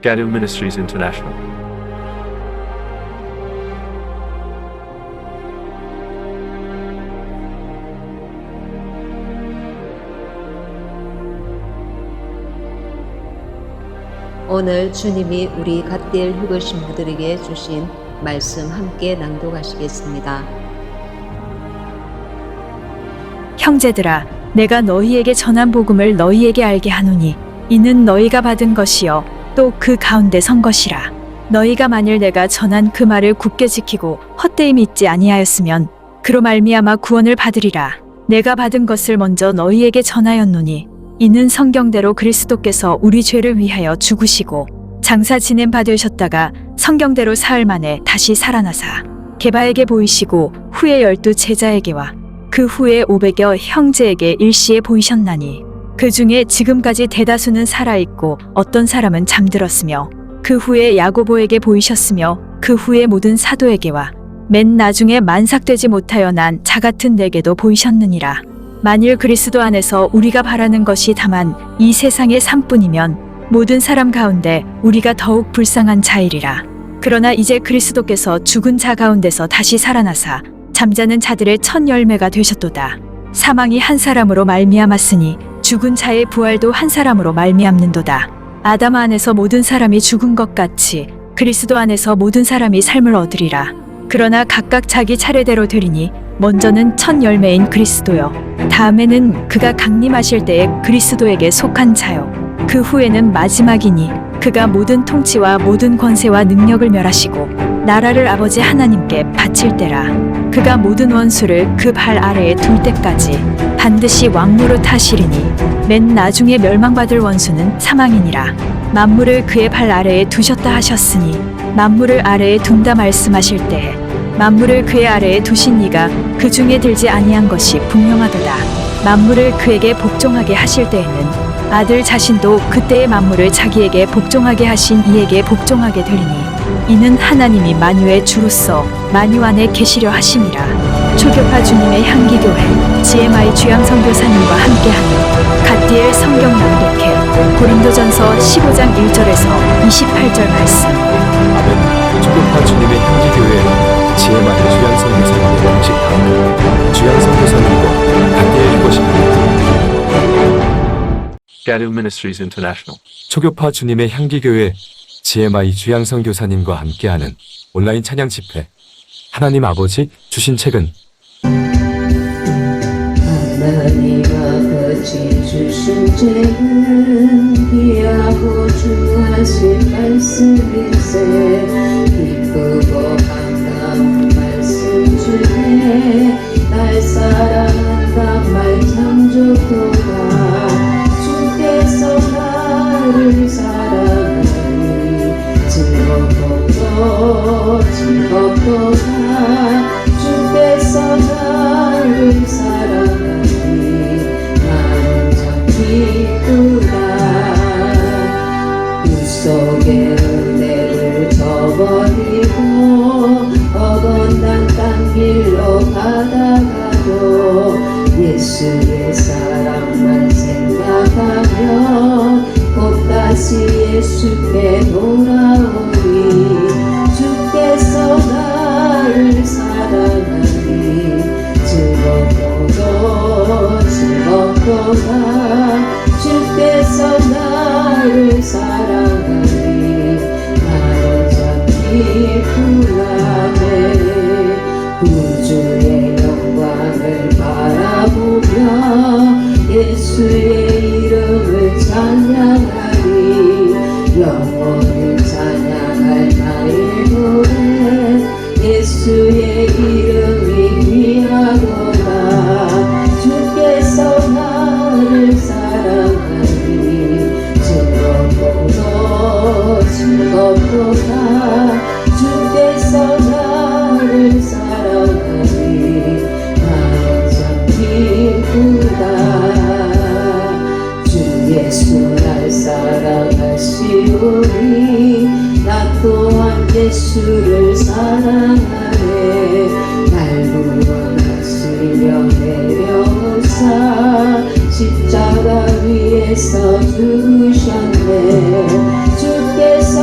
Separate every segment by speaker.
Speaker 1: Gadu Ministries International.
Speaker 2: 오늘 주님이 우리 갓디엘 휴거 신부들에게 주신 말씀 함께 낭독하시겠습니다.
Speaker 3: 형제들아, 내가 너희에게 전한 복음을 너희에게 알게 하노니 이는 너희가 받은 것이요 또 그 가운데 선 것이라. 너희가 만일 내가 전한 그 말을 굳게 지키고 헛되이 믿지 아니하였으면 그로 말미암아 구원을 받으리라. 내가 받은 것을 먼저 너희에게 전하였노니 이는 성경대로 그리스도께서 우리 죄를 위하여 죽으시고 장사 지낸 바 되셨다가 성경대로 사흘 만에 다시 살아나사 게바에게 보이시고 후에 12 제자에게와 그 후에 500여 형제에게 일시에 보이셨나니 그 중에 지금까지 대다수는 살아있고 어떤 사람은 잠들었으며 그 후에 야고보에게 보이셨으며 그 후에 모든 사도에게와 맨 나중에 만삭되지 못하여 난 자 같은 내게도 보이셨느니라. 만일 그리스도 안에서 우리가 바라는 것이 다만 이 세상의 삶뿐이면 모든 사람 가운데 우리가 더욱 불쌍한 자이리라. 그러나 이제 그리스도께서 죽은 자 가운데서 다시 살아나사 잠자는 자들의 첫 열매가 되셨도다. 사망이 한 사람으로 말미암았으니 죽은 자의 부활도 한 사람으로 말미암는도다. 아담 안에서 모든 사람이 죽은 것 같이 그리스도 안에서 모든 사람이 삶을 얻으리라. 그러나 각각 자기 차례대로 되리니 먼저는 첫 열매인 그리스도요 다음에는 그가 강림하실 때에 그리스도에게 속한 자요 그 후에는 마지막이니 그가 모든 통치와 모든 권세와 능력을 멸하시고 나라를 아버지 하나님께 바칠 때라. 그가 모든 원수를 그 발 아래에 둘 때까지 반드시 왕노릇 하시리니 맨 나중에 멸망받을 원수는 사망이니라. 만물을 그의 발 아래에 두셨다 하셨으니 만물을 아래에 둔다 말씀하실 때에 만물을 그의 아래에 두신 이가 그 중에 들지 아니한 것이 분명하도다. 만물을 그에게 복종하게 하실 때에는 아들 자신도 그때의 만물을 자기에게 복종하게 하신 이에게 복종하게 되리니 이는 하나님이 만유의 주로서 만유 안에 계시려 하심이라. 초교파 주님의 향기교회 GMI 주양선교사님과 함께하는 갓디엘 성경 낭독회 고린도전서 15장 1절에서 28절 말씀.
Speaker 4: 아멘. 초교파 주님의 향기교회 GMI 주양선교사님의 공식 방문 주양선교사님과 갓디엘 휴거신부
Speaker 1: Gadu Ministries International.
Speaker 4: 초교파 주님의 향기교회 GMI 주양선교사님과 함께하는 온라인 찬양 집회 하나님 아버지 주신 책은
Speaker 2: 하나님 아버지 주신 책은 귀하고 중하신 말씀일세 기쁘고 반가운 말씀 중에 날 사랑한다 말 참 좋도다. 주께서 나를 사랑하니 즐겁도다. 주께서 나를 사랑하니 나는 참 기쁘다. 꿈속의 은혜를 저버리고 어긋난 딴 길로 가다가도 예수의 사랑만 생각하며 곧 다시 예수께 돌아오리. 주께서 나를 사랑하니 즐겁도다. 주께서 나를 사랑하니 나는 참 기쁘다네. 구주의 영광을 바라보며 예수의 이름을 찬양하리. 영원히 찬양할 나의 노래 예수의 이름이 귀하도다. 주께서 나를 사랑하니 즐겁도다. 주께서 나를 사랑하니 나는 참 기쁘다. 주 예수 날 사랑하시오니 나 또한 예수를 사랑하네. 날 구원하시려 내려오사 십자가 위에서 죽으셨네. 주께서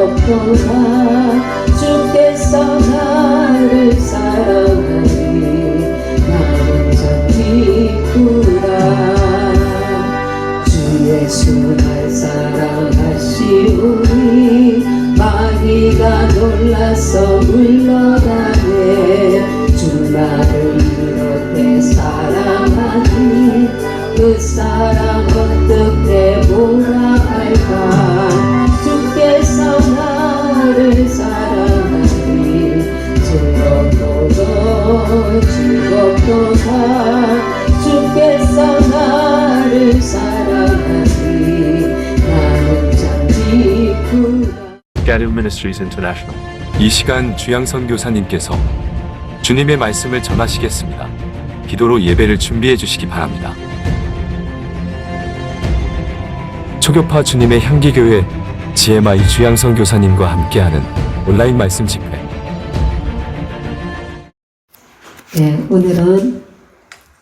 Speaker 2: 즐겁도다 주께서 나를 사랑하니 나는 참 기쁘다 주 예수 날 사랑하시오니 마귀가 놀라서 물러가네 주 나를 이렇게 사랑하니 그 사랑 어떻게 뭐라 할까 주께서 나를 사랑하니 즐겁도다 주께서 나를 사랑하니 나는 참 기쁘다
Speaker 1: Garu Ministries International.
Speaker 4: 이 시간 주양 선교사님께서 주님의 말씀을 전하시겠습니다. 기도로 예배를 준비해 주시기 바랍니다. 초교파 주님의 향기교회 GMI 주양 선교사님과 함께하는 온라인 말씀 집회.
Speaker 2: 네, 오늘은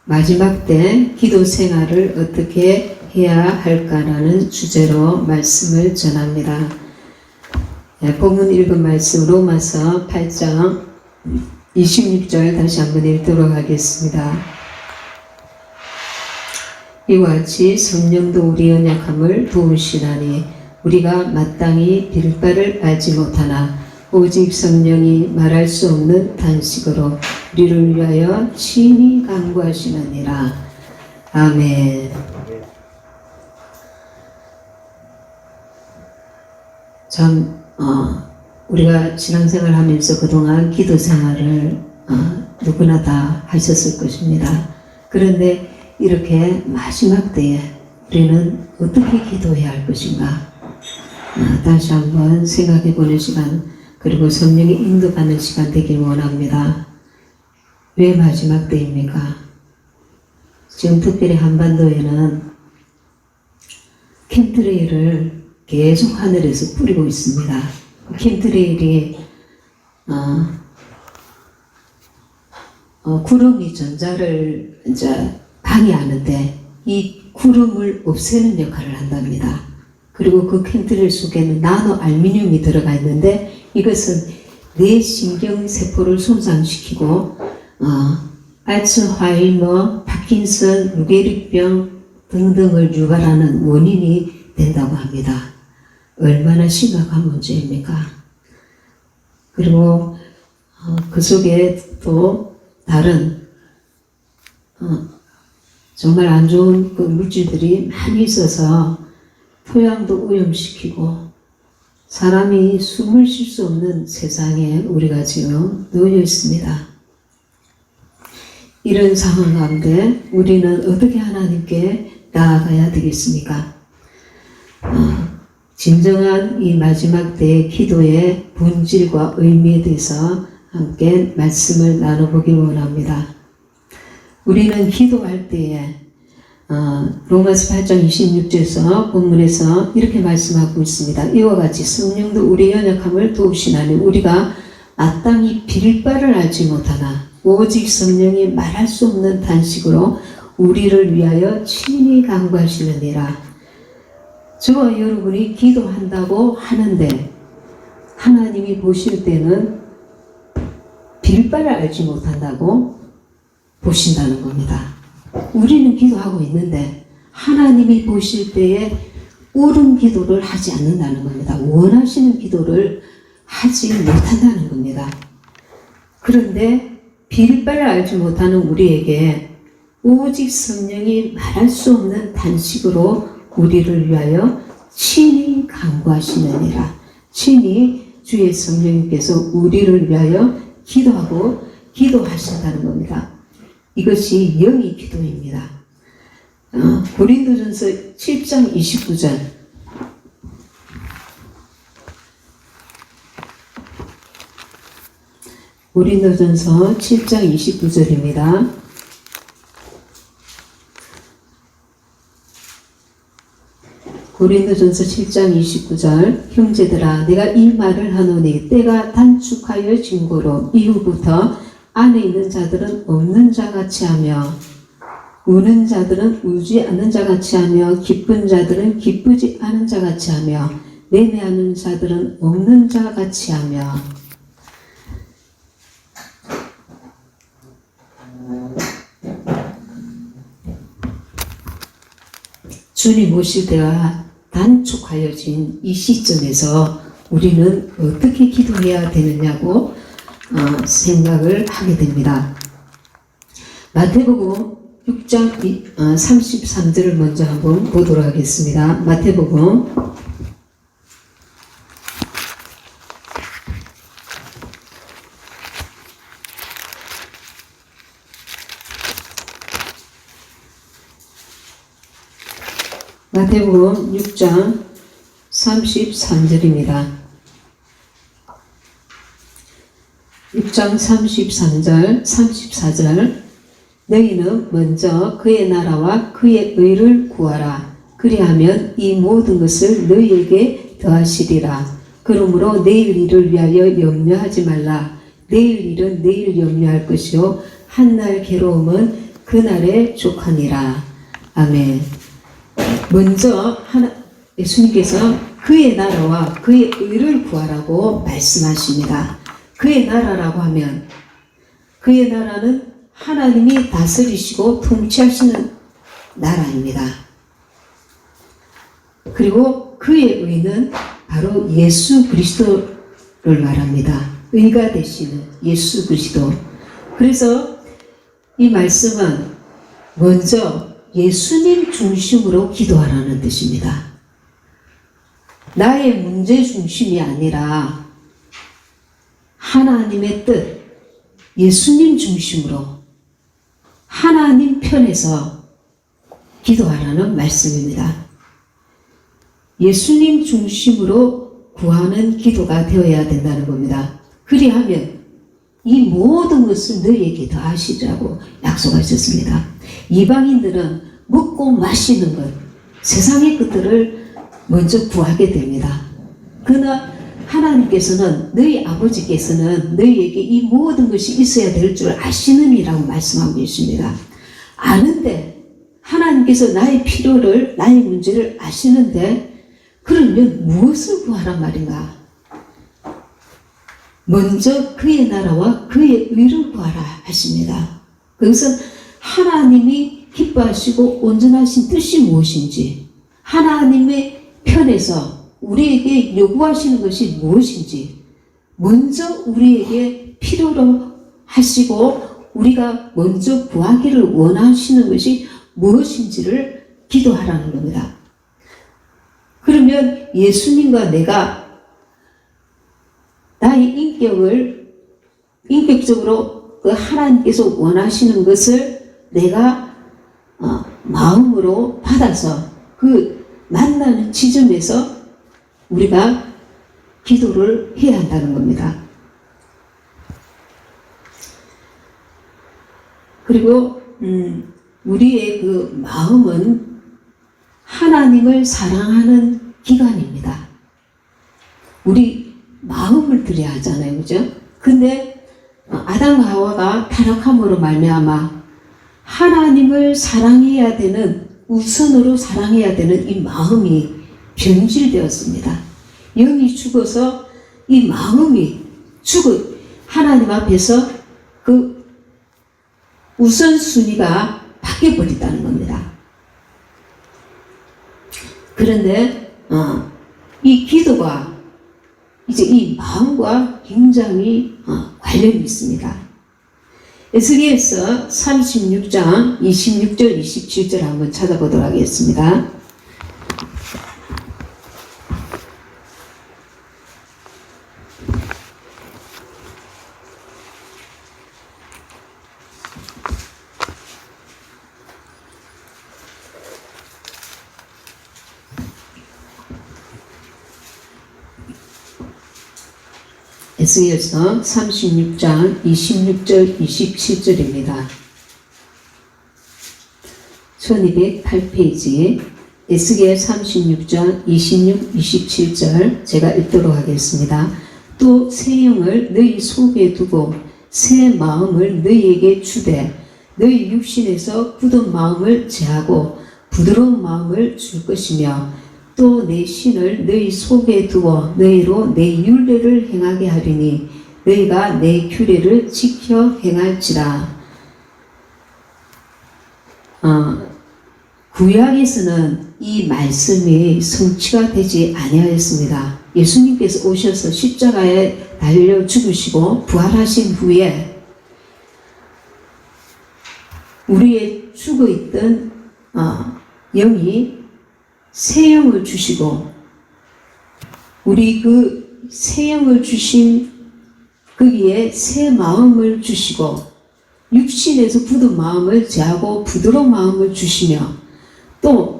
Speaker 2: 마지막 때 기도 생활을 어떻게 해야 할까라는 주제로 말씀을 전합니다. 네, 본문 읽은 말씀 로마서 8장 26절 다시 한번 읽도록 하겠습니다. 이와 같이 성령도 우리 연약함을 도우시나니 우리가 마땅히 빌 바를 알지 못하나 오직 성령이 말할 수 없는 단식으로 우리를 위하여 친히 간구하시느니라. 아멘. 참 우리가 신앙생활 하면서 그동안 기도 생활을 누구나 다 하셨을 것입니다. 그런데 이렇게 마지막 때에 우리는 어떻게 기도해야 할 것인가 다시 한번 생각해 보는 시간 그리고 성령의 인도받는 시간 되길 원합니다. 왜 마지막 때입니까? 지금 특별히 한반도에는 캠트레일을 계속 하늘에서 뿌리고 있습니다. 캠트레일이 구름이 전자를 이제 방해하는데 이 구름을 없애는 역할을 한답니다. 그리고 그 캠트레일 속에는 나노 알루미늄이 들어가 있는데 이것은 뇌 신경세포를 손상시키고 알츠하이머, 파킨슨, 루게릭병 등등을 유발하는 원인이 된다고 합니다. 얼마나 심각한 문제입니까? 그리고 그 속에 또 다른 정말 안 좋은 그 물질들이 많이 있어서 토양도 오염시키고 사람이 숨을 쉴 수 없는 세상에 우리가 지금 놓여 있습니다. 이런 상황 가운데 우리는 어떻게 하나님께 나아가야 되겠습니까? 진정한 이 마지막 때의 기도의 본질과 의미에 대해서 함께 말씀을 나눠보길 원합니다. 우리는 기도할 때에 로마서 8장 26절에서 본문에서 이렇게 말씀하고 있습니다. 이와 같이 성령도 우리의 연약함을 도우시나니 우리가 마땅히 빌 바를 알지 못하나 오직 성령이 말할 수 없는 단식으로 우리를 위하여 친히 간구하시느니라. 저와 여러분이 기도한다고 하는데 하나님이 보실 때는 빌 바를 알지 못한다고 보신다는 겁니다. 우리는 기도하고 있는데 하나님이 보실 때에 옳은 기도를 하지 않는다는 겁니다. 원하시는 기도를 하지 못한다는 겁니다. 그런데 빌 바를 알지 못하는 우리에게 오직 성령이 말할 수 없는 단식으로 우리를 위하여 친히 간구하시느니라. 친히 주의 성령님께서 우리를 위하여 기도하신다는 겁니다. 이것이 영의 기도입니다. 고린도전서 7장 29절 고린도전서 7장 29절입니다. 고린도전서 7장 29절 형제들아 내가 이 말을 하노니 때가 단축하여 진고로 이후부터 안에 있는 자들은 없는 자같이 하며 우는 자들은 울지 않는 자같이 하며 기쁜 자들은 기쁘지 않은 자같이 하며 매매하는 자들은 없는 자 같이 하며 주님 오실 때가 단축하여진 이 시점에서 우리는 어떻게 기도해야 되느냐고 생각을 하게 됩니다. 마태복음 6장 33절을 먼저 한번 보도록 하겠습니다. 마태복음 6장 33절입니다. 6장 33절, 34절 너희는 먼저 그의 나라와 그의 의를 구하라. 그리하면 이 모든 것을 너희에게 더하시리라. 그러므로 내일 일을 위하여 염려하지 말라. 내일 일은 내일 염려할 것이요 한날 괴로움은 그날에 족하니라. 아멘. 먼저 예수님께서 그의 나라와 그의 의를 구하라고 말씀하십니다. 그의 나라라고 하면 그의 나라는 하나님이 다스리시고 통치하시는 나라입니다. 그리고 그의 의는 바로 예수 그리스도를 말합니다. 의가 되시는 예수 그리스도. 그래서 이 말씀은 먼저 예수님 중심으로 기도하라는 뜻입니다. 나의 문제 중심이 아니라 하나님의 뜻, 예수님 중심으로 하나님 편에서 기도하라는 말씀입니다. 예수님 중심으로 구하는 기도가 되어야 된다는 겁니다. 그리하면 이 모든 것을 너희에게 더하시라고 약속하셨습니다. 이방인들은 먹고 마시는 것, 세상의 것들을 먼저 구하게 됩니다. 그러나 하나님께서는 너희 아버지께서는 너희에게 이 모든 것이 있어야 될 줄 아시느니라고 말씀하고 계십니다. 아는데 하나님께서 나의 필요를 나의 문제를 아시는데 그러면 무엇을 구하란 말인가? 먼저 그의 나라와 그의 의를 구하라 하십니다. 그것은 하나님이 기뻐하시고 온전하신 뜻이 무엇인지, 하나님의 편에서 우리에게 요구하시는 것이 무엇인지 먼저 우리에게 필요로 하시고 우리가 먼저 구하기를 원하시는 것이 무엇인지를 기도하라는 겁니다. 그러면 예수님과 내가 나의 인격적으로 그 하나님께서 원하시는 것을 내가 마음으로 받아서 그 만나는 지점에서 우리가 기도를 해야 한다는 겁니다. 그리고 우리의 그 마음은 하나님을 사랑하는 기관입니다. 우리 마음을 드려야 하잖아요, 그죠? 근데 아담과 하와가 타락함으로 말미암아 하나님을 사랑해야 되는, 우선으로 사랑해야 되는 이 마음이 변질되었습니다. 영이 죽어서 이 마음이 하나님 앞에서 그 우선순위가 바뀌어버렸다는 겁니다. 그런데 이 기도가 이제 이 마음과 굉장히 관련이 있습니다. 에스겔서 36장 26절 27절 한번 찾아보도록 하겠습니다. 에스겔서 36장 26절 27절입니다. 1208페이지 에스겔 36장 26, 27절 제가 읽도록 하겠습니다. 또 새 영을 너희 속에 두고 새 마음을 너희에게 주되 너희 육신에서 굳은 마음을 제하고 부드러운 마음을 줄 것이며 또 내 신을 너희 속에 두어 너희로 내 율례를 행하게 하리니 너희가 내 규례를 지켜 행할지라. 구약에서는 이 말씀이 성취가 되지 아니하였습니다. 예수님께서 오셔서 십자가에 달려 죽으시고 부활하신 후에 우리의 죽어있던 영이 새 영을 주시고, 우리 그 새 영을 주신 거기에 새 마음을 주시고, 육신에서 굳은 마음을 제하고 부드러운 마음을 주시며, 또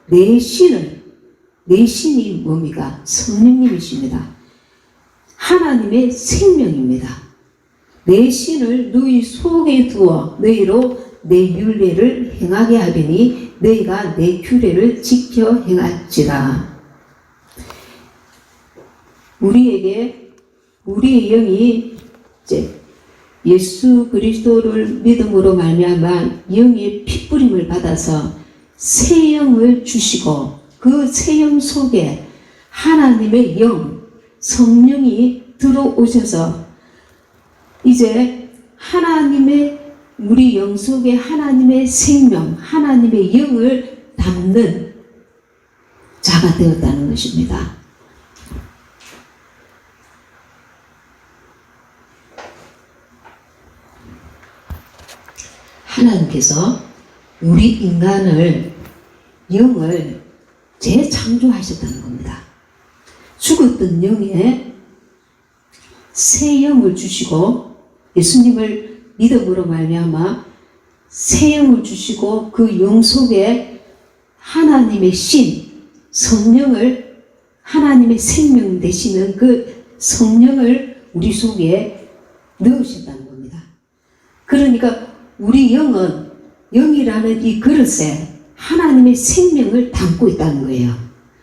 Speaker 2: 내 신이 뭡니까? 성령님이십니다. 하나님의 생명입니다. 내 신을 너희 속에 두어 너희로 내 율례를 행하게 하리니 너희가 내 규례를 지켜 행할지라. 우리에게 우리의 영이 이제 예수 그리스도를 믿음으로 말미암아 영의 핏부림을 받아서 새 영을 주시고, 그 새 영 속에 하나님의 영, 성령이 들어오셔서 이제 하나님의 우리 영 속에 하나님의 생명, 하나님의 영을 담는 자가 되었다는 것입니다. 하나님께서 우리 인간을, 영을 재창조하셨다는 겁니다. 죽었던 영에 새 영을 주시고, 예수님을 믿음으로 말미암아 새 영을 주시고, 그 영 속에 하나님의 신, 성령을, 하나님의 생명 되시는 그 성령을 우리 속에 넣으셨다는 겁니다. 그러니까 우리 영은, 영이라는 이 그릇에 하나님의 생명을 담고 있다는 거예요.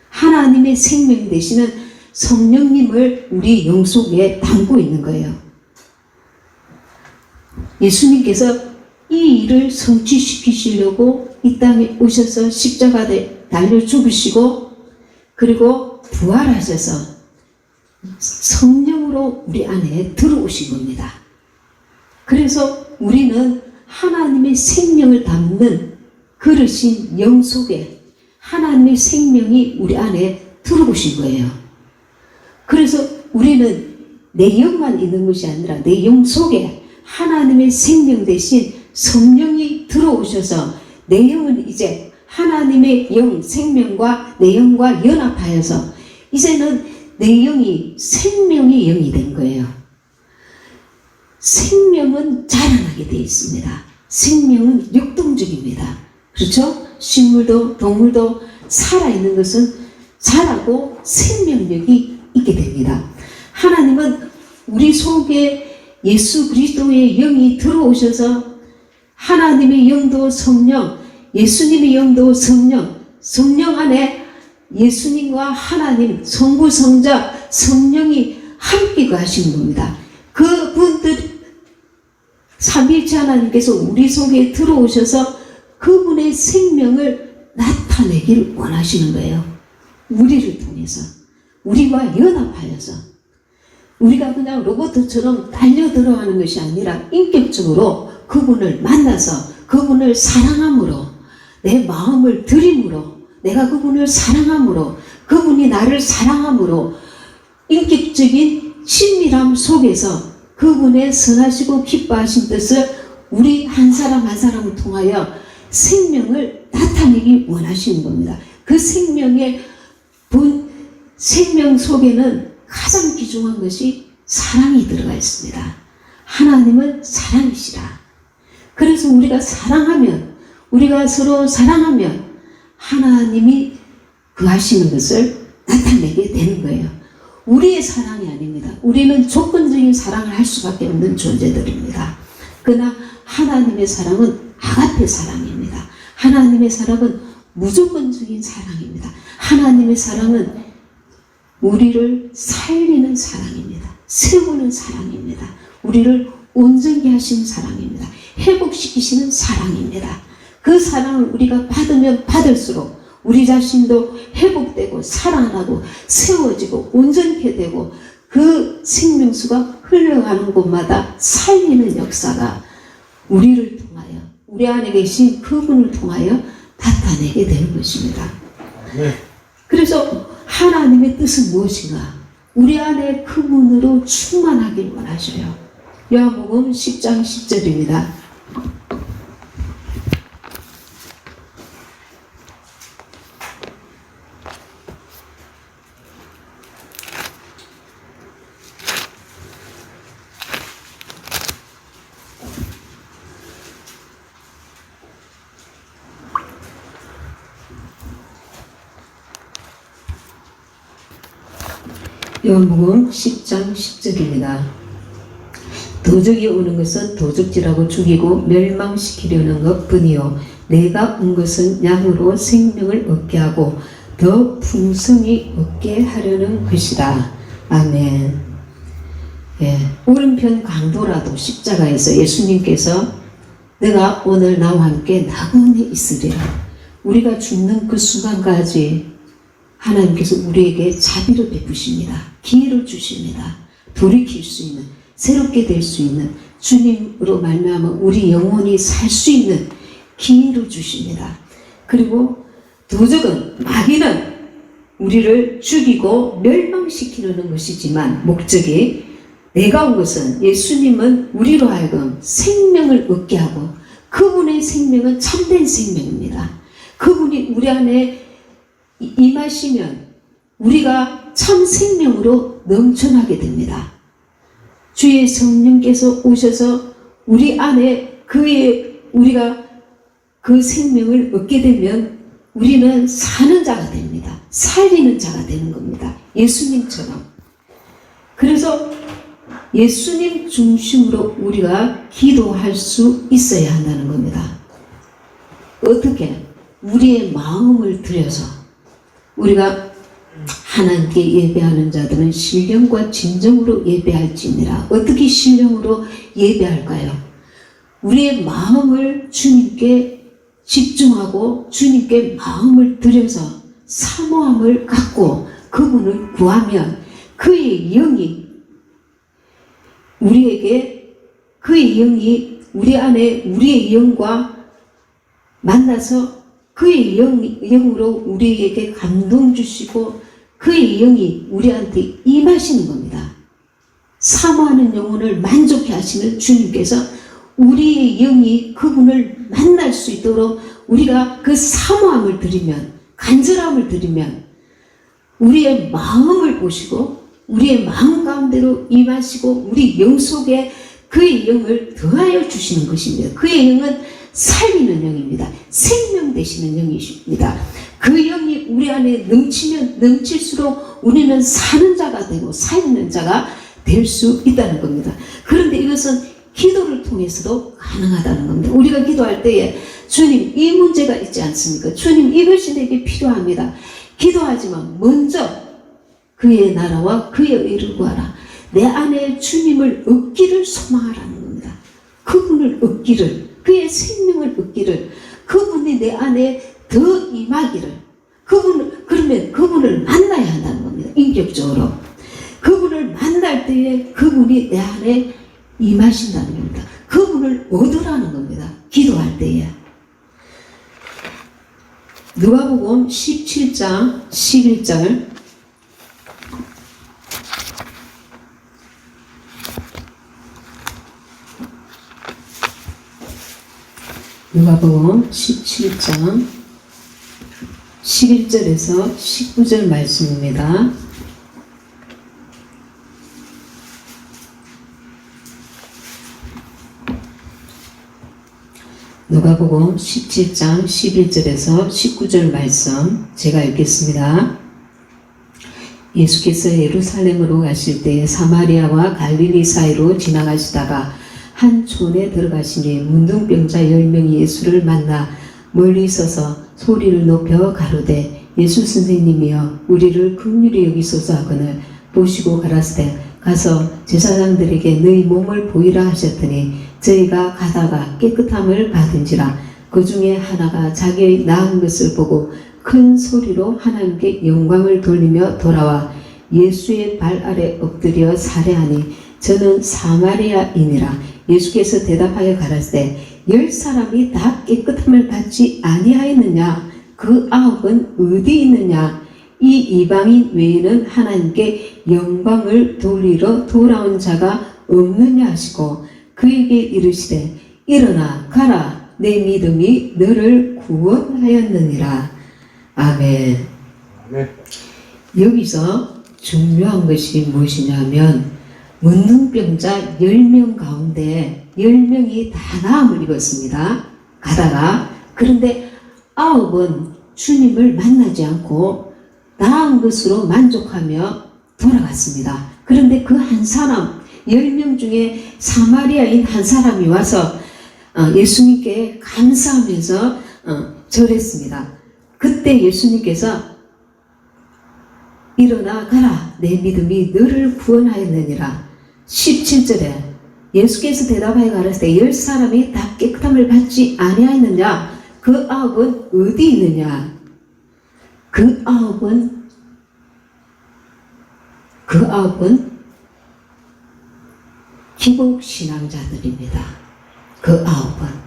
Speaker 2: 하나님의 생명 되시는 성령님을 우리 영 속에 담고 있는 거예요. 예수님께서 이 일을 성취시키시려고 이 땅에 오셔서 십자가에 달려 죽으시고, 그리고 부활하셔서 성령으로 우리 안에 들어오신 겁니다. 그래서 우리는 하나님의 생명을 담는 그릇인 영 속에 하나님의 생명이 우리 안에 들어오신 거예요. 그래서 우리는 내 영만 있는 것이 아니라 내 영 속에 하나님의 생명 대신 성령이 들어오셔서 내 영은 이제 하나님의 영, 생명과 내 영과 연합하여서 이제는 내 영이 생명의 영이 된 거예요. 생명은 자라나게 되어 있습니다. 생명은 역동적입니다. 그렇죠? 식물도 동물도 살아있는 것은 자라고 생명력이 있게 됩니다. 하나님은 우리 속에 예수 그리스도의 영이 들어오셔서 하나님의 영도 성령, 예수님의 영도 성령, 성령 안에 예수님과 하나님, 성부, 성자, 성령이 함께 가시는 겁니다. 그분들 삼위일체 하나님께서 우리 속에 들어오셔서 그분의 생명을 나타내기를 원하시는 거예요. 우리를 통해서, 우리와 연합하여서, 우리가 그냥 로봇처럼 달려들어가는 것이 아니라 인격적으로 그분을 만나서 그분을 사랑함으로, 내 마음을 드림으로, 내가 그분을 사랑함으로, 그분이 나를 사랑함으로 인격적인 친밀함 속에서 그분의 선하시고 기뻐하신 뜻을 우리 한 사람 한 사람을 통하여 생명을 나타내기 원하시는 겁니다. 그 생명의 생명 속에는 가장 귀중한 것이 사랑이 들어가 있습니다. 하나님은 사랑이시라. 그래서 우리가 사랑하면, 우리가 서로 사랑하면 하나님이 그 하시는 것을 나타내게 되는 거예요. 우리의 사랑이 아닙니다. 우리는 조건적인 사랑을 할 수밖에 없는 존재들입니다. 그러나 하나님의 사랑은 아가페 사랑입니다. 하나님의 사랑은 무조건적인 사랑입니다. 하나님의 사랑은 우리를 살리는 사랑입니다. 세우는 사랑입니다. 우리를 온전히 하시는 사랑입니다. 회복시키시는 사랑입니다. 그 사랑을 우리가 받으면 받을수록 우리 자신도 회복되고 살아나고 세워지고 온전케 되고 그 생명수가 흘러가는 곳마다 살리는 역사가 우리를 통하여 우리 안에 계신 그분을 통하여 나타내게 되는 것입니다. 그래서 하나님의 뜻은 무엇인가? 우리 안에 그분으로 충만하길 원하셔요. 요한복음 10장 10절입니다. 요한복음 10장 10절입니다. 도적이 오는 것은 도적질하고 죽이고 멸망시키려는 것뿐이요 내가 온 것은 양으로 생명을 얻게 하고 더 풍성히 얻게 하려는 것이다. 아멘. 예, 오른편 강도라도 십자가에서 예수님께서 내가 오늘 나와 함께 나그네 있으리라. 우리가 죽는 그 순간까지 하나님께서 우리에게 자비를 베푸십니다. 기회를 주십니다. 돌이킬 수 있는, 새롭게 될 수 있는, 주님으로 말미암아 우리 영혼이 살 수 있는 기회를 주십니다. 그리고 도적은, 마귀는 우리를 죽이고 멸망시키려는 것이지만 목적이 내가 온 것은 예수님은 우리로 하여금 생명을 얻게 하고 그분의 생명은 참된 생명입니다. 그분이 우리 안에 임하시면 우리가 참 생명으로 넘쳐나게 됩니다. 주의 성령께서 오셔서 우리 안에 우리가 그 생명을 얻게 되면 우리는 사는 자가 됩니다. 살리는 자가 되는 겁니다. 예수님처럼. 그래서 예수님 중심으로 우리가 기도할 수 있어야 한다는 겁니다. 어떻게? 우리의 마음을 들여서 우리가 하나님께 예배하는 자들은 신령과 진정으로 예배할지니라. 어떻게 신령으로 예배할까요? 우리의 마음을 주님께 집중하고 주님께 마음을 들여서 사모함을 갖고 그분을 구하면 그의 영이 우리에게 그의 영이 우리 안에 우리의 영과 만나서 그의 영으로 우리에게 감동 주시고 그의 영이 우리한테 임하시는 겁니다. 사모하는 영혼을 만족해 하시는 주님께서 우리의 영이 그분을 만날 수 있도록 우리가 그 사모함을 드리면, 간절함을 드리면 우리의 마음을 보시고 우리의 마음 가운데로 임하시고 우리 영 속에 그의 영을 더하여 주시는 것입니다. 그의 영은 살리는 영입니다. 생명 되시는 영이십니다. 그 영이 우리 안에 넘치면 넘칠수록 우리는 사는 자가 되고 살리는 자가 될 수 있다는 겁니다. 그런데 이것은 기도를 통해서도 가능하다는 겁니다. 우리가 기도할 때에 주님 이 문제가 있지 않습니까? 주님 이것이 내게 필요합니다. 기도하지만 먼저 그의 나라와 그의 의를 구하라. 내 안에 주님을 얻기를 소망하라는 겁니다. 그분을 얻기를, 그의 생명을 얻기를, 그분이 내 안에 더 임하기를, 그러면 그분을 만나야 한다는 겁니다. 인격적으로. 그분을 만날 때에 그분이 내 안에 임하신다는 겁니다. 그분을 얻으라는 겁니다. 기도할 때에. 누가복음 17장 11절 누가복음 17장 11절에서 19절 말씀입니다. 누가복음 17장 11절에서 19절 말씀 제가 읽겠습니다. 예수께서 예루살렘으로 가실 때 사마리아와 갈릴리 사이로 지나가시다가 한 촌에 들어가시니 문둥병자 10명이 예수를 만나 멀리 서서 소리를 높여 가로되 예수 선생님이여 우리를 긍휼히 여기소서 하거늘 보시고 가라사대 가서 제사장들에게 너희 몸을 보이라 하셨더니 저희가 가다가 깨끗함을 받은지라 그 중에 하나가 자기의 나은 것을 보고 큰 소리로 하나님께 영광을 돌리며 돌아와 예수의 발 아래 엎드려 살해하니 저는 사마리아인이라. 예수께서 대답하여 가라사대 10사람이 다 깨끗함을 받지 아니하였느냐? 그 9은 어디 있느냐? 이 이방인 외에는 하나님께 영광을 돌리러 돌아온 자가 없느냐 하시고 그에게 이르시되 일어나 가라 내 믿음이 너를 구원하였느니라. 아멘. 여기서 중요한 것이 무엇이냐면 문둥병자 10명 가운데 10명이 다 나음을 입었습니다. 가다가 그런데 9은 주님을 만나지 않고 나은 것으로 만족하며 돌아갔습니다. 그런데 그 한 사람 10명 중에 사마리아인 한 사람이 와서 예수님께 감사하면서 절했습니다. 그때 예수님께서 일어나 가라 내 믿음이 너를 구원하였느니라. 17절에 예수께서 대답하여 가라사대 10사람이 다 깨끗함을 받지 아니하였느냐? 그 9은 어디 있느냐? 그 9은 기복신앙자들입니다. 그 9은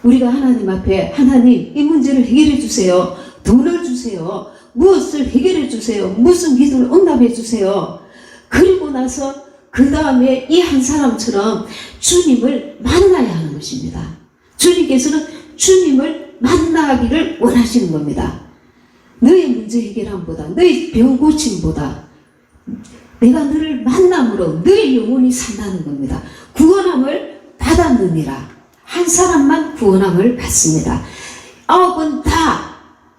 Speaker 2: 우리가 하나님 앞에 하나님 이 문제를 해결해 주세요. 돈을 주세요. 무엇을 해결해 주세요. 무슨 기도를 응답해 주세요. 그리고 나서 그 다음에 이 한 사람처럼 주님을 만나야 하는 것입니다. 주님께서는 주님을 만나기를 원하시는 겁니다. 너의 문제 해결함보다 너의 병 고침보다 내가 너를 만남으로 너의 영혼이 산다는 겁니다. 구원함을 받았느니라. 한 사람만 구원함을 받습니다. 9은 다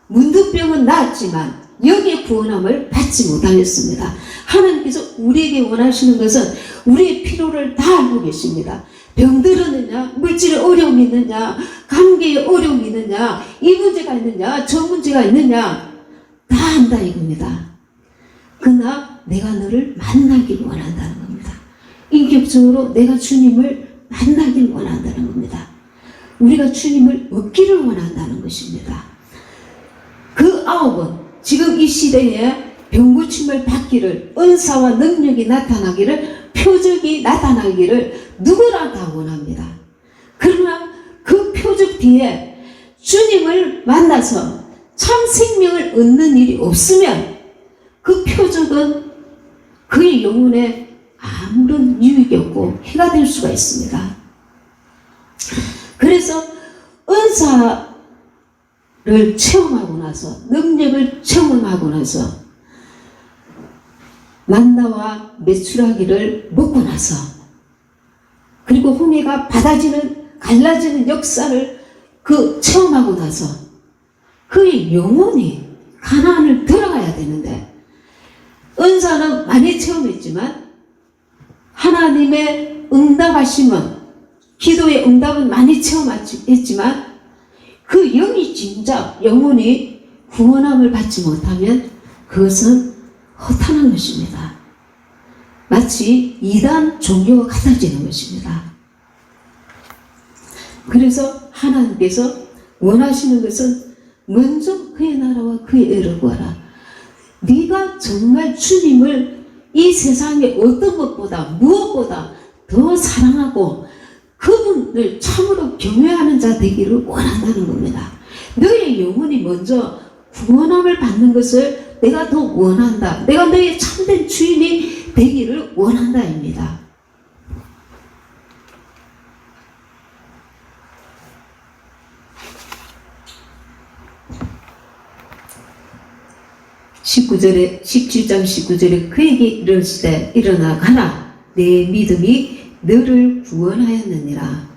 Speaker 2: 문둥병은 나았지만 여기에 구원함을 받지 못하였습니다. 하나님께서 우리에게 원하시는 것은 우리의 필요를 다 알고 계십니다. 병들었느냐, 물질에 어려움이 있느냐, 관계에 어려움이 있느냐, 이 문제가 있느냐, 저 문제가 있느냐 다 안다 이겁니다. 그러나 내가 너를 만나길 원한다는 겁니다. 인격적으로 내가 주님을 만나길 원한다는 겁니다. 우리가 주님을 얻기를 원한다는 것입니다. 그 9은 지금 이 시대에 병고침을 받기를, 은사와 능력이 나타나기를, 표적이 나타나기를 누구나 다 원합니다. 그러나 그 표적 뒤에 주님을 만나서 참 생명을 얻는 일이 없으면 그 표적은 그의 영혼에 아무런 유익이 없고 해가 될 수가 있습니다. 그래서 은사를 체험하고 나서, 능력을 체험하고 나서 만나와 매출하기를 먹고 나서, 그리고 홍해가 바다지는 갈라지는 역사를 체험하고 나서 그의 영혼이 가나안을 들어가야 되는데, 은사는 많이 체험했지만 하나님의 응답하심은, 기도의 응답은 많이 체험했지만 그 영이 진짜 영혼이 구원함을 받지 못하면 그것은 허탄한 것입니다. 마치 이단 종교가 같아지는 것입니다. 그래서 하나님께서 원하시는 것은 먼저 그의 나라와 그의 의를 구하라. 네가 정말 주님을 이 세상의 어떤 것보다 무엇보다 더 사랑하고 그분을 참으로 경외하는 자 되기를 원한다는 겁니다. 너의 영혼이 먼저 구원함을 받는 것을 내가 더 원한다. 내가 너의 참된 주인이 되기를 원한다입니다. (19장 19절에) 그에게 이르시되 일어나 가라 내 믿음이 너를 구원하였느니라.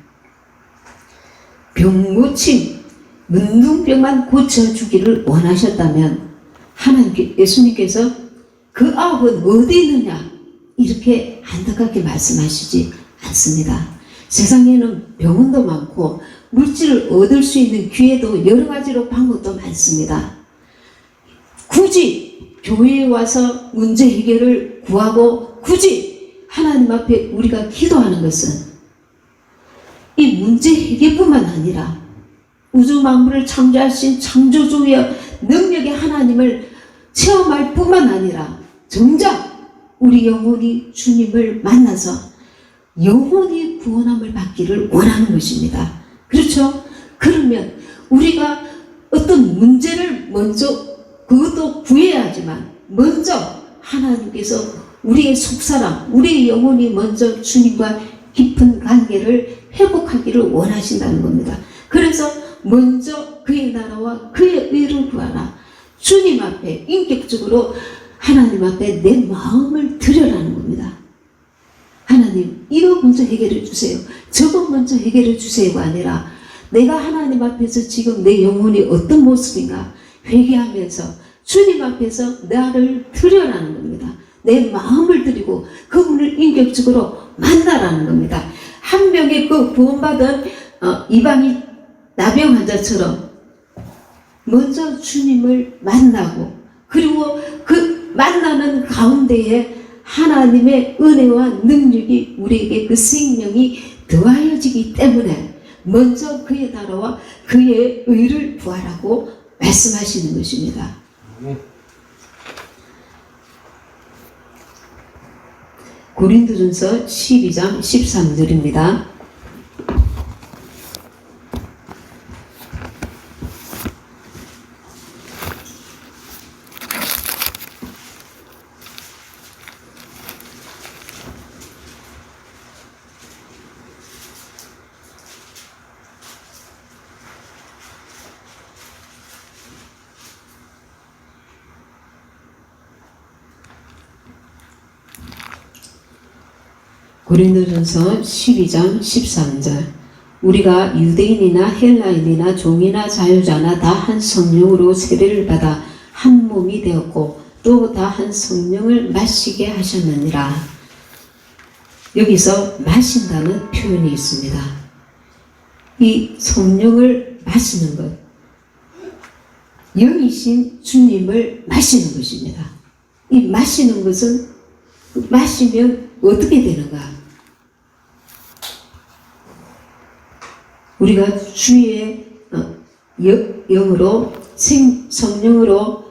Speaker 2: 병고침, 문둥병만 고쳐주기를 원하셨다면 예수님께서 그 9은 어디 있느냐 이렇게 안타깝게 말씀하시지 않습니다. 세상에는 병원도 많고 물질을 얻을 수 있는 기회도 여러 가지로 방법도 많습니다. 굳이 교회에 와서 문제 해결을 구하고 굳이 하나님 앞에 우리가 기도하는 것은 이 문제 해결뿐만 아니라 우주 만물을 창조하신 창조주의 능력의 하나님을 체험할 뿐만 아니라 정작 우리 영혼이 주님을 만나서 영혼이 구원함을 받기를 원하는 것입니다. 그렇죠? 그러면 우리가 어떤 문제를 먼저 그것도 구해야 하지만 먼저 하나님께서 우리의 속사람, 우리의 영혼이 먼저 주님과 깊은 관계를 회복하기를 원하신다는 겁니다. 그래서 먼저 그의 나라와 그의 의를 구하라. 주님 앞에 인격적으로 하나님 앞에 내 마음을 드려라는 겁니다. 하나님, 이거 먼저 해결해 주세요. 저거 먼저 해결해 주세요가 아니라 내가 하나님 앞에서 지금 내 영혼이 어떤 모습인가 회개하면서 주님 앞에서 나를 드려라는 겁니다. 내 마음을 드리고 그분을 인격적으로 만나라는 겁니다. 한 명의 그 구원받은 이방인 나병 환자처럼 먼저 주님을 만나고 그리고 그 만나는 가운데에 하나님의 은혜와 능력이 우리에게 그 생명이 더하여지기 때문에 먼저 그의 나라와 그의 의를 구하라고 말씀하시는 것입니다. 고린도전서 12장 13절입니다. 고린도전서 12장 13절 우리가 유대인이나 헬라인이나 종이나 자유자나 다 한 성령으로 세례를 받아 한 몸이 되었고 또 다 한 성령을 마시게 하셨느니라. 여기서 마신다는 표현이 있습니다. 이 성령을 마시는 것, 영이신 주님을 마시는 것입니다. 이 마시는 것은 마시면 어떻게 되는가? 우리가 주의 영으로 성령으로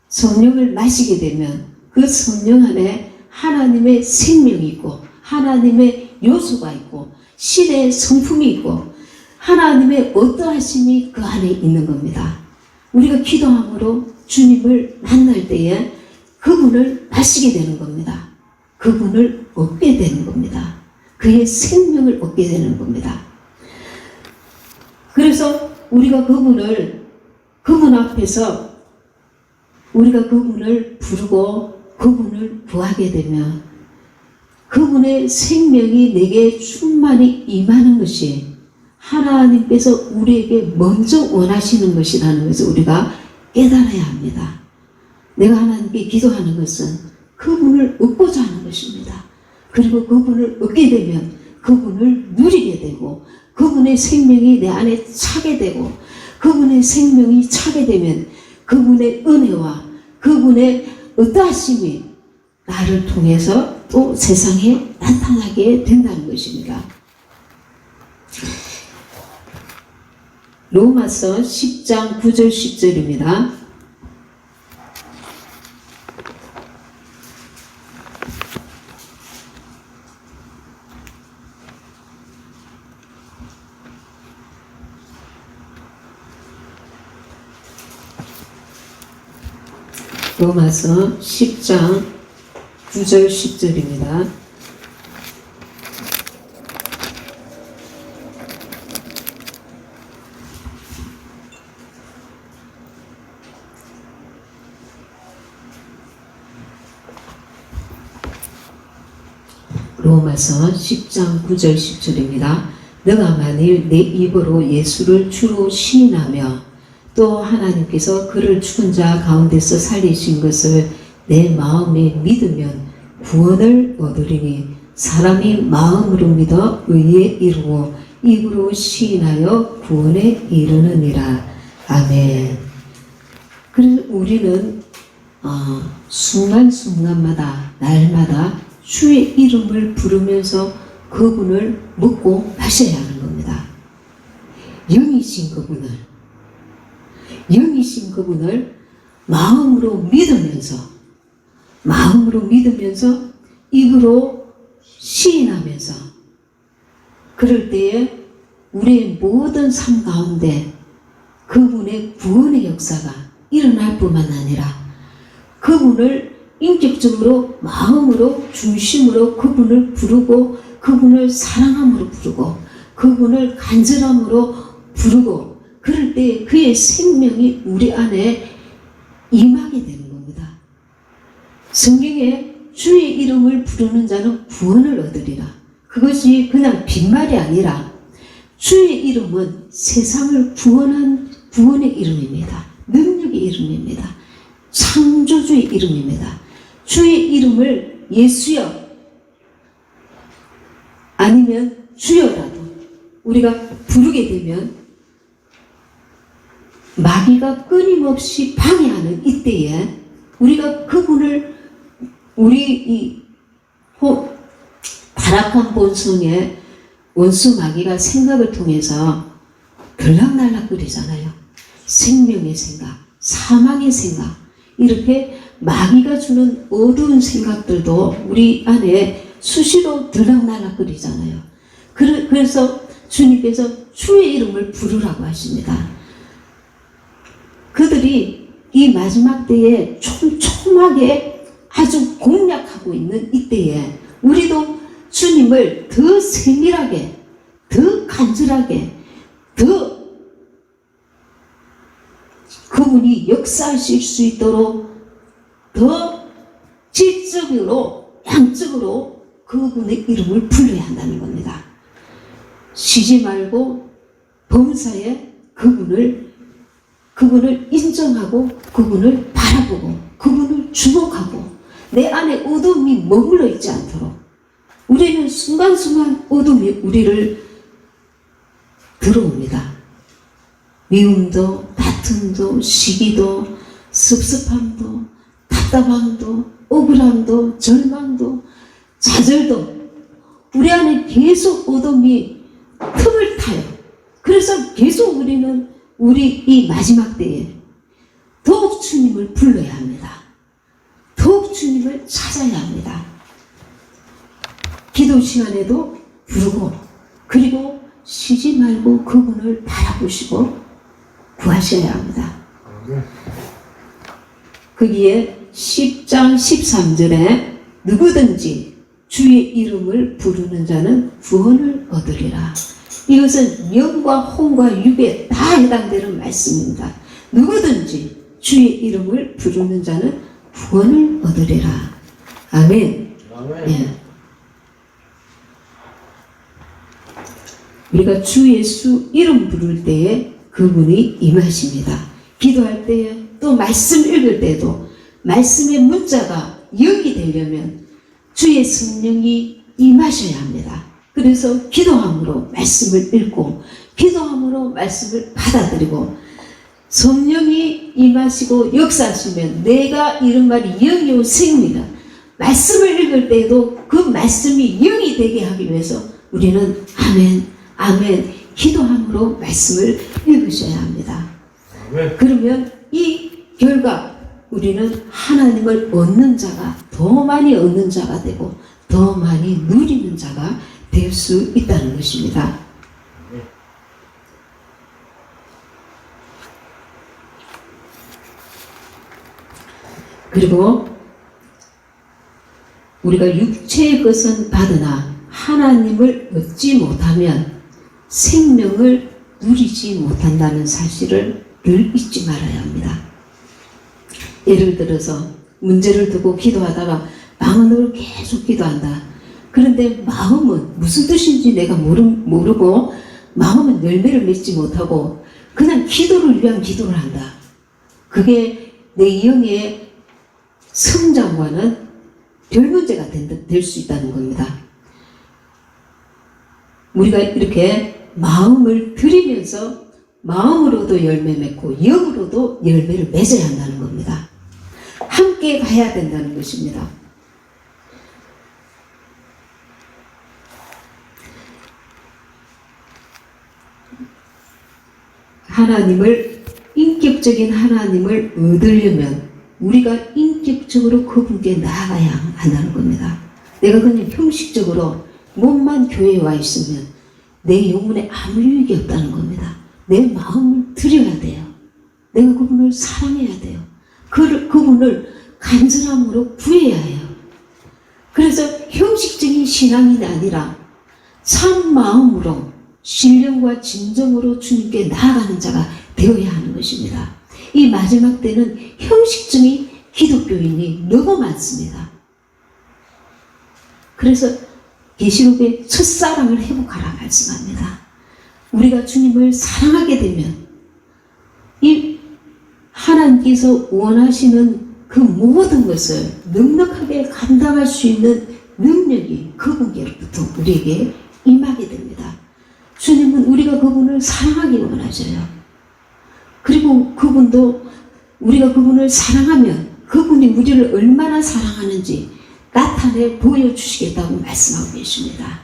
Speaker 2: 성령을 마시게 되면 그 성령 안에 하나님의 생명이 있고 하나님의 요소가 있고 신의 성품이 있고 하나님의 어떠하심이 그 안에 있는 겁니다. 우리가 기도함으로 주님을 만날 때에 그분을 마시게 되는 겁니다. 그분을 얻게 되는 겁니다. 그의 생명을 얻게 되는 겁니다. 그래서 우리가 그분 앞에서 우리가 그분을 부르고 그분을 구하게 되면 그분의 생명이 내게 충만히 임하는 것이 하나님께서 우리에게 먼저 원하시는 것이라는 것을 우리가 깨달아야 합니다. 내가 하나님께 기도하는 것은 그분을 얻고자 하는 것입니다. 그리고 그분을 얻게 되면 그분을 누리게 되고 그분의 생명이 내 안에 차게 되고 그분의 생명이 차게 되면 그분의 은혜와 그분의 어떠하심이 나를 통해서 또 세상에 나타나게 된다는 것입니다. 로마서 10장 9절 10절입니다. 로마서 10장 9절 10절입니다. 로마서 10장 9절 10절입니다. 너가 만일 내 입으로 예수를 주로 시인하며 또 하나님께서 그를 죽은 자 가운데서 살리신 것을 내 마음에 믿으면 구원을 얻으리니 사람이 마음으로 믿어 의에 이르고 입으로 시인하여 구원에 이르느니라. 아멘. 그래서 우리는 순간순간마다 날마다 주의 이름을 부르면서 그분을 먹고 마셔야 하는 겁니다. 영이신 그분을 마음으로 믿으면서 입으로 시인하면서 그럴 때에 우리의 모든 삶 가운데 그분의 구원의 역사가 일어날 뿐만 아니라 그분을 인격적으로 마음으로 중심으로 그분을 부르고 그분을 사랑함으로 부르고 그분을 간절함으로 부르고 그럴 때 그의 생명이 우리 안에 임하게 되는 겁니다. 성경에 주의 이름을 부르는 자는 구원을 얻으리라. 그것이 그냥 빈말이 아니라 주의 이름은 세상을 구원한 구원의 이름입니다. 능력의 이름입니다. 창조주의 이름입니다. 주의 이름을 예수여 아니면 주여라도 우리가 부르게 되면 마귀가 끊임없이 방해하는 이때에 우리가 그분을 우리 이 타락한 본성의 원수 마귀가 생각을 통해서 들락날락거리잖아요. 생명의 생각, 사망의 생각 이렇게 마귀가 주는 어두운 생각들도 우리 안에 수시로 들락날락거리잖아요. 그래서 주님께서 주의 이름을 부르라고 하십니다. 그들이 이 마지막 때에 촘촘하게 아주 공략하고 있는 이때에 우리도 주님을 더 세밀하게, 더 간절하게, 더 그분이 역사하실 수 있도록 더 질적으로, 양적으로 그분의 이름을 불러야 한다는 겁니다. 쉬지 말고 범사에 그분을 인정하고 그분을 바라보고 그분을 주목하고 내 안에 어둠이 머물러 있지 않도록 우리는 순간순간 어둠이 우리를 들어옵니다. 미움도 다툼도 시기도 섭섭함도 답답함도 억울함도 절망도 좌절도 우리 안에 계속 어둠이 틈을 타요. 그래서 계속 우리는 우리 이 마지막 때에 더욱 주님을 불러야 합니다. 더욱 주님을 찾아야 합니다. 기도 시간에도 부르고 그리고 쉬지 말고 그분을 바라보시고 구하셔야 합니다. 거기에 10장 13절에 누구든지 주의 이름을 부르는 자는 구원을 얻으리라. 이것은 영과 혼과 육에 다 해당되는 말씀입니다. 누구든지 주의 이름을 부르는 자는 구원을 얻으리라. 아멘. 예. 우리가 주 예수 이름 부를 때에 그분이 임하십니다. 기도할 때에 또 말씀 읽을 때도 말씀의 문자가 영이 되려면 주의 성령이 임하셔야 합니다. 그래서 기도함으로 말씀을 읽고 기도함으로 말씀을 받아들이고 성령이 임하시고 역사하시면 내가 이런 말이 영이요 생입니다. 말씀을 읽을 때에도 그 말씀이 영이 되게 하기 위해서 우리는 아멘, 아멘 기도함으로 말씀을 읽으셔야 합니다. 그러면 이 결과 우리는 하나님을 얻는 자가 더 많이 얻는 자가 되고 더 많이 누리는 자가 될 수 있다는 것입니다. 그리고 우리가 육체의 것은 받으나 하나님을 얻지 못하면 생명을 누리지 못한다는 사실을 늘 잊지 말아야 합니다. 예를 들어서 문제를 두고 기도하다가 마음으로 계속 기도한다. 그런데 마음은 무슨 뜻인지 내가 모르고 마음은 열매를 맺지 못하고 그냥 기도를 위한 기도를 한다. 그게 내 영의 성장과는 별 문제가 될 수 있다는 겁니다. 우리가 이렇게 마음을 들이면서 마음으로도 열매 맺고 영으로도 열매를 맺어야 한다는 겁니다. 함께 가야 된다는 것입니다. 인격적인 하나님을 얻으려면 우리가 인격적으로 그분께 나아가야 한다는 겁니다. 내가 그냥 형식적으로 몸만 교회에 와 있으면 내 영혼에 아무 유익이 없다는 겁니다. 내 마음을 드려야 돼요. 내가 그분을 사랑해야 돼요. 그분을 간절함으로 구해야 해요. 그래서 형식적인 신앙이 아니라 참 마음으로 신령과 진정으로 주님께 나아가는 자가 되어야 하는 것입니다. 이 마지막 때는 형식적인 기독교인이 너무 많습니다. 그래서 계시록의 첫사랑을 회복하라 말씀합니다. 우리가 주님을 사랑하게 되면 이 하나님께서 원하시는 그 모든 것을 넉넉하게 감당할 수 있는 능력이 그분께로부터 우리에게 임하게 됩니다. 주님은 우리가 그분을 사랑하기 원하셔요. 그리고 그분도 우리가 그분을 사랑하면 그분이 우리를 얼마나 사랑하는지 나타내 보여주시겠다고 말씀하고 계십니다.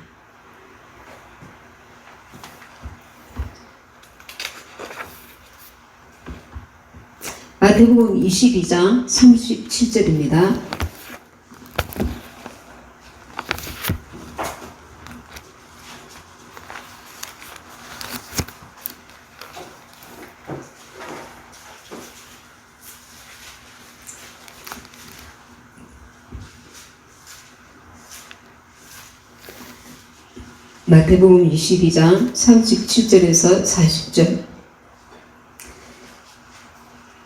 Speaker 2: 마태복음 22장 37절입니다. 마태복음 22장 37절에서 40절.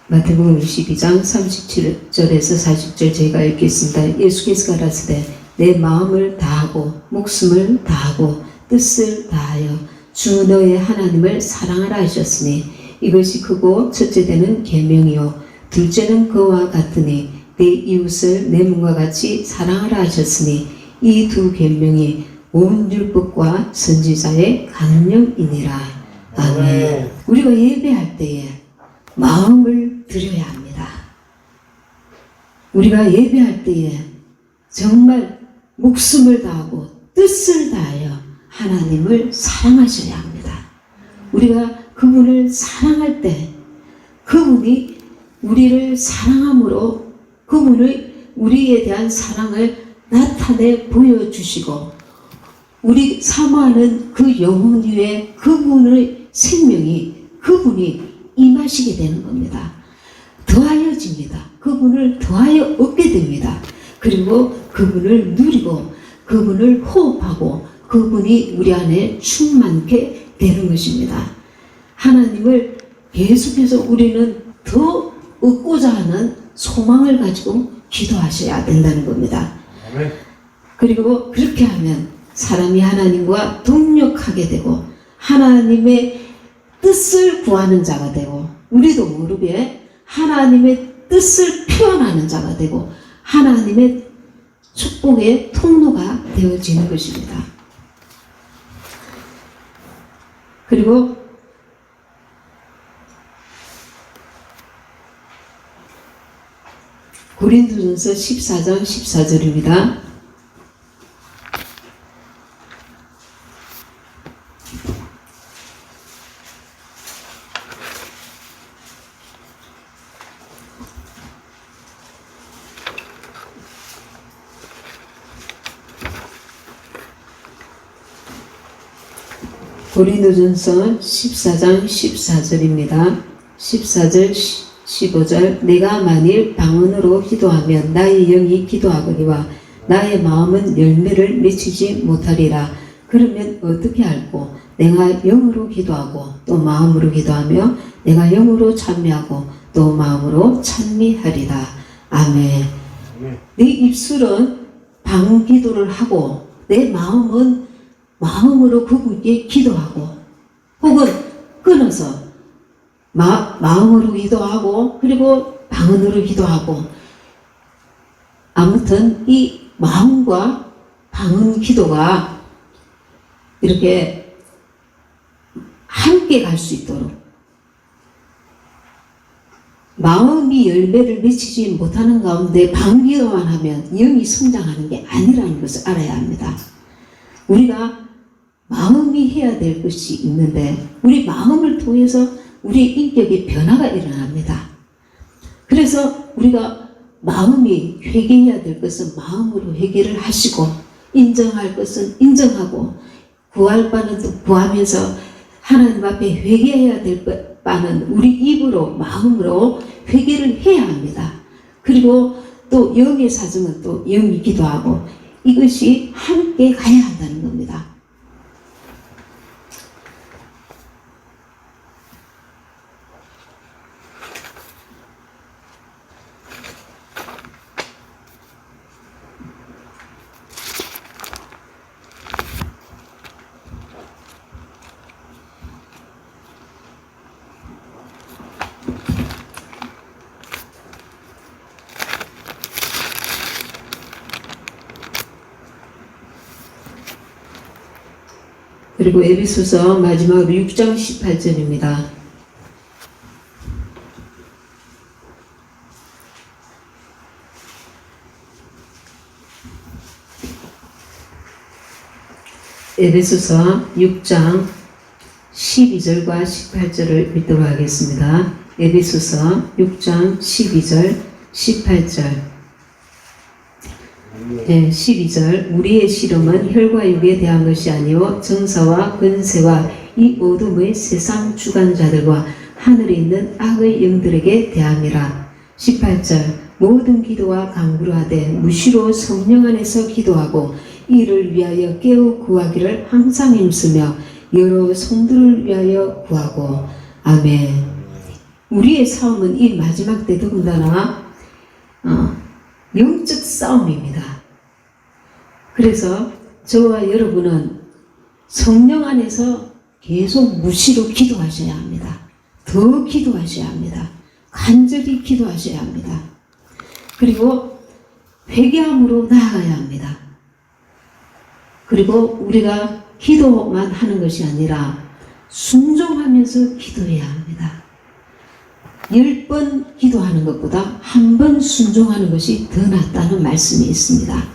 Speaker 2: 마태복음 22장 37절에서 40절 제가 읽겠습니다. 예수께서 가라사대 내 마음을 다하고 목숨을 다하고 뜻을 다하여 주 너의 하나님을 사랑하라 하셨으니 이것이 크고 첫째되는 계명이요 둘째는 그와 같으니 내 이웃을 내 몸과 같이 사랑하라 하셨으니 이 두 계명이 온 율법과 선지자의 강령이니라. 아멘. 우리가 예배할 때에 마음을 드려야 합니다. 우리가 예배할 때에 정말 목숨을 다하고 뜻을 다하여 하나님을 사랑하셔야 합니다. 우리가 그분을 사랑할 때 그분이 우리를 사랑함으로 그분의 우리에 대한 사랑을 나타내 보여주시고 우리 사모하는 그 영혼 위에 그분의 생명이 그분이 임하시게 되는 겁니다. 더하여집니다. 그분을 더하여 얻게 됩니다. 그리고 그분을 누리고 그분을 호흡하고 그분이 우리 안에 충만케 되는 것입니다. 하나님을 계속해서 우리는 더 얻고자 하는 소망을 가지고 기도하셔야 된다는 겁니다. 그리고 그렇게 하면 사람이 하나님과 동력하게 되고 하나님의 뜻을 구하는 자가 되고 우리도 모르게 하나님의 뜻을 표현하는 자가 되고 하나님의 축복의 통로가 되어지는 것입니다. 그리고 고린도전서 14장 14절입니다. 고린도전서 14장 14절입니다. 14절 15절 내가 만일 방언으로 기도하면 나의 영이 기도하거니와 나의 마음은 열매를 맺히지 못하리라. 그러면 어떻게 할꼬? 내가 영으로 기도하고 또 마음으로 기도하며 내가 영으로 찬미하고 또 마음으로 찬미하리라. 아멘. 내 입술은 방언 기도를 하고 내 마음은 마음으로 그분께 기도하고 혹은 끊어서 마음으로 기도하고 그리고 방언으로 기도하고 아무튼 이 마음과 방언 기도가 이렇게 함께 갈 수 있도록 마음이 열매를 맺히지 못하는 가운데 방언 기도만 하면 영이 성장하는 게 아니라는 것을 알아야 합니다. 우리가 마음이 해야 될 것이 있는데 우리 마음을 통해서 우리 인격의 변화가 일어납니다. 그래서 우리가 마음이 회개해야 될 것은 마음으로 회개를 하시고, 인정할 것은 인정하고, 구할 바는 또 구하면서 하나님 앞에 회개해야 될 바는 우리 입으로, 마음으로 회개를 해야 합니다. 그리고 또 영의 사정은 또 영이 기도하고, 이것이 함께 가야 한다는 겁니다. 그리고 에베소서 마지막으로 6장 18절입니다. 에베소서 6장 12절과 18절을 읽도록 하겠습니다. 에베소서 6장 12절, 18절. 12절. 우리의 씨름은 혈과 육에 대한 것이 아니요 정사와 권세와 이 어둠의 세상 주관자들과 하늘에 있는 악의 영들에게 대함이라. 18절. 모든 기도와 간구를 하되 무시로 성령 안에서 기도하고 이를 위하여 깨어 구하기를 항상 힘쓰며 여러 성도를 위하여 구하고. 아멘. 우리의 싸움은 이 마지막 때 더군다나 영적 싸움입니다. 그래서 저와 여러분은 성령 안에서 계속 무시로 기도하셔야 합니다. 더 기도하셔야 합니다. 간절히 기도하셔야 합니다. 그리고 회개함으로 나아가야 합니다. 그리고 우리가 기도만 하는 것이 아니라 순종하면서 기도해야 합니다. 10번 기도하는 것보다 한 번 순종하는 것이 더 낫다는 말씀이 있습니다.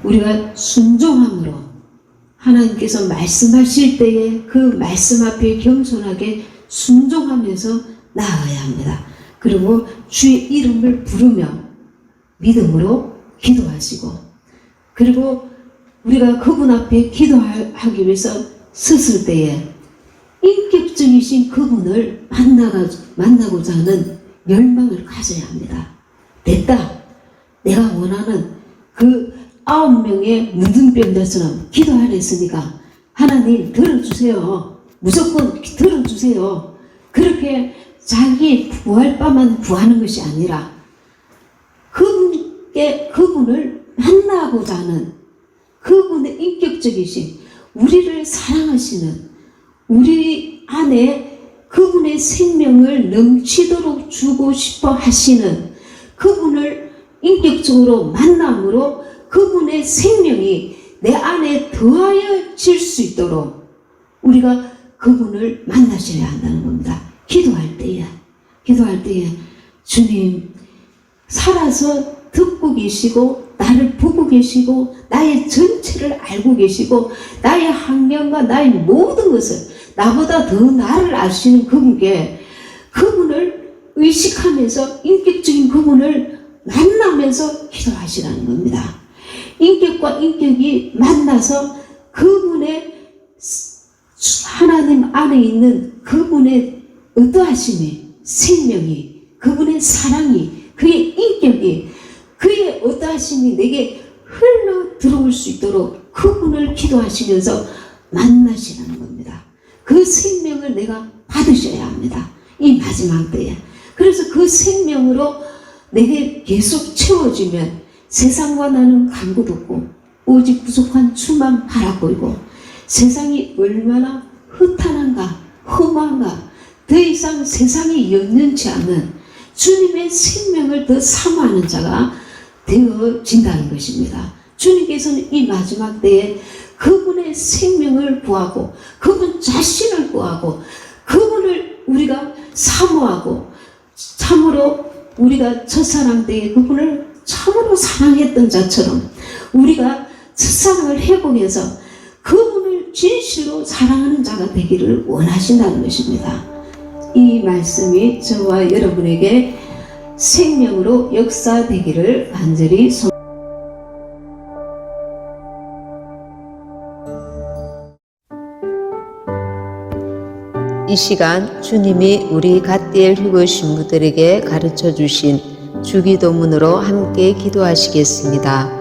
Speaker 2: 우리가 순종함으로 하나님께서 말씀하실 때에 그 말씀 앞에 겸손하게 순종하면서 나아가야 합니다. 그리고 주의 이름을 부르며 믿음으로 기도하시고, 그리고 우리가 그분 앞에 기도하기 위해서 섰을 때에 인격적이신 그분을 만나고자 하는 열망을 가져야 합니다. 됐다. 내가 원하는 그 9명의 문둥병들처럼 기도 안 했으니까 하나님 들어주세요. 무조건 들어주세요. 그렇게 자기 구할 바만 구하는 것이 아니라 그분을 만나고자 하는 그분의 인격적이신, 우리를 사랑하시는, 우리 안에 그분의 생명을 넘치도록 주고 싶어 하시는 그분을 인격적으로 만남으로 그분의 생명이 내 안에 더하여질 수 있도록 우리가 그분을 만나셔야 한다는 겁니다. 기도할 때에 주님 살아서 듣고 계시고 나를 보고 계시고 나의 전체를 알고 계시고 나의 학명과 나의 모든 것을 나보다 더 나를 아시는 그분께, 그분을 의식하면서 인격적인 그분을 만나면서 기도하시라는 겁니다. 인격과 인격이 만나서 그분의 하나님 안에 있는 그분의 어떠하심이, 생명이, 그분의 사랑이, 그의 인격이, 그의 어떠하심이 내게 흘러 들어올 수 있도록 그분을 기도하시면서 만나시라는 겁니다. 그 생명을 내가 받으셔야 합니다. 이 마지막 때에. 그래서 그 생명으로 내게 계속 채워지면 세상과 나는 간구도 없고 오직 부족한 주만 바라보이고, 세상이 얼마나 허탄한가 험한가 더 이상 세상이 연연치 않는 주님의 생명을 더 사모하는 자가 되어진다는 것입니다. 주님께서는 이 마지막 때에 그분의 생명을 구하고 그분 자신을 구하고 그분을 우리가 사모하고, 참으로 우리가 첫사랑 때에 그분을 참으로 사랑했던 자처럼 우리가 첫사랑을 회복해서 그분을 진실로 사랑하는 자가 되기를 원하신다는 것입니다. 이 말씀이 저와 여러분에게 생명으로 역사되기를 간절히
Speaker 5: 이 시간 주님이 우리 갓디엘 휴거 신부들에게 가르쳐 주신 주기도문으로 함께 기도하시겠습니다.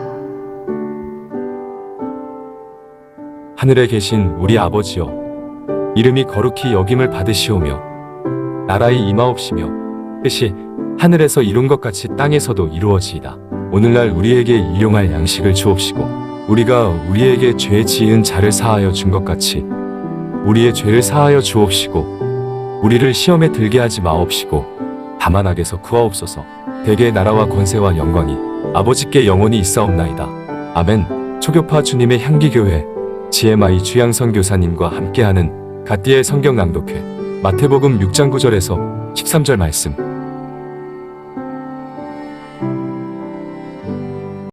Speaker 4: 하늘에 계신 우리 아버지여, 이름이 거룩히 여김을 받으시오며 나라의 임하옵시며 뜻이 하늘에서 이룬 것 같이 땅에서도 이루어지이다. 오늘날 우리에게 일용할 양식을 주옵시고 우리가 우리에게 죄 지은 자를 사하여 준 것 같이 우리의 죄를 사하여 주옵시고 우리를 시험에 들게 하지 마옵시고 다만 악에서 구하옵소서. 대개의 나라와 권세와 영광이 아버지께 영원히 있사옵나이다. 아멘. 초교파 주님의 향기교회 GMI 주양선 교사님과 함께하는 갓디엘 성경 낭독회 마태복음 6장 9절에서 13절 말씀.